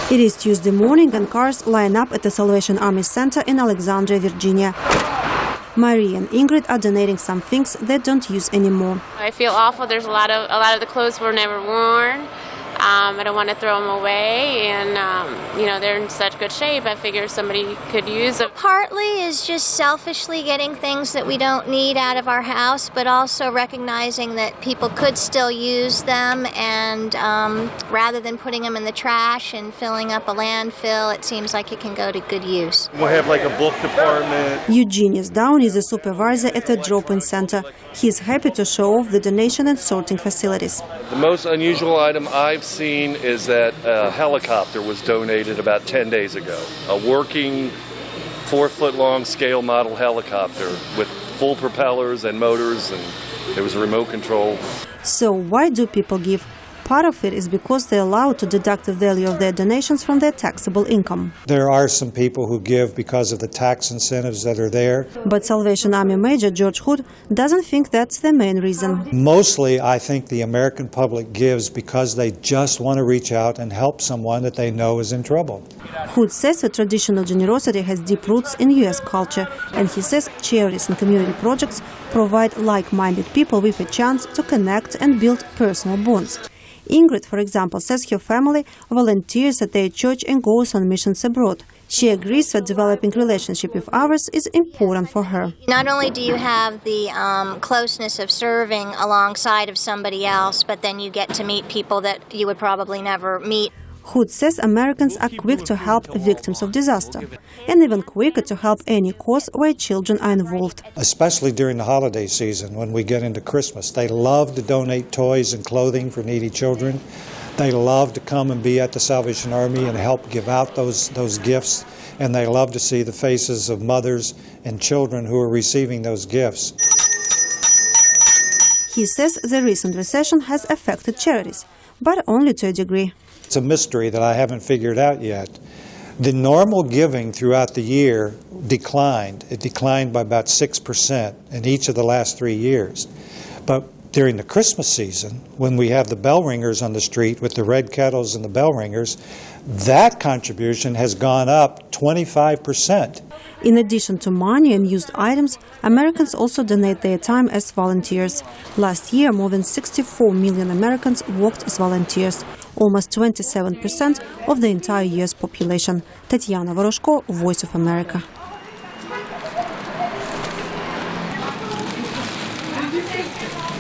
It is Tuesday morning and cars line up at the Salvation Army Center in Alexandria, Virginia. Marie and Ingrid are donating some things they don't use anymore. I feel awful. There's a lot of the clothes were never worn. I don't want to throw them away, and they're in such good shape. I figure somebody could use them. Partly is just selfishly getting things that we don't need out of our house, but also recognizing that people could still use them, and rather than putting them in the trash and filling up a landfill, it seems like it can go to good use. We'll have like a book department. Eugenius Down is a supervisor at the drop-in center. He is happy to show off the donation and sorting facilities. The most unusual item I've seen is that a helicopter was donated about 10 days ago. A working 4-foot-long scale model helicopter with full propellers and motors, and it was remote control. So why do people give? Part of it is because they're allowed to deduct the value of their donations from their taxable income. There are some people who give because of the tax incentives that are there. But Salvation Army Major George Hood doesn't think that's the main reason. Mostly, I think the American public gives because they just want to reach out and help someone that they know is in trouble. Hood says that traditional generosity has deep roots in U.S. culture, and he says charities and community projects provide like-minded people with a chance to connect and build personal bonds. Ingrid, for example, says her family volunteers at their church and goes on missions abroad. She agrees that developing relationship with others is important for her. Not only do you have the closeness of serving alongside of somebody else, but then you get to meet people that you would probably never meet. Hood says Americans are quick to help victims of disaster, and even quicker to help any cause where children are involved. Especially during the holiday season, when we get into Christmas. They love to donate toys and clothing for needy children. They love to come and be at the Salvation Army and help give out those gifts. And they love to see the faces of mothers and children who are receiving those gifts. He says the recent recession has affected charities, but only to a degree. It's a mystery that I haven't figured out yet. The normal giving throughout the year declined. It declined by about 6% in each of the last 3 years. But during the Christmas season, when we have the bell ringers on the street with the red kettles and the bell ringers, that contribution has gone up 25%. In addition to money and used items, Americans also donate their time as volunteers. Last year, more than 64 million Americans worked as volunteers, almost 27% of the entire U.S. population. Tatiana Voroshko, Voice of America.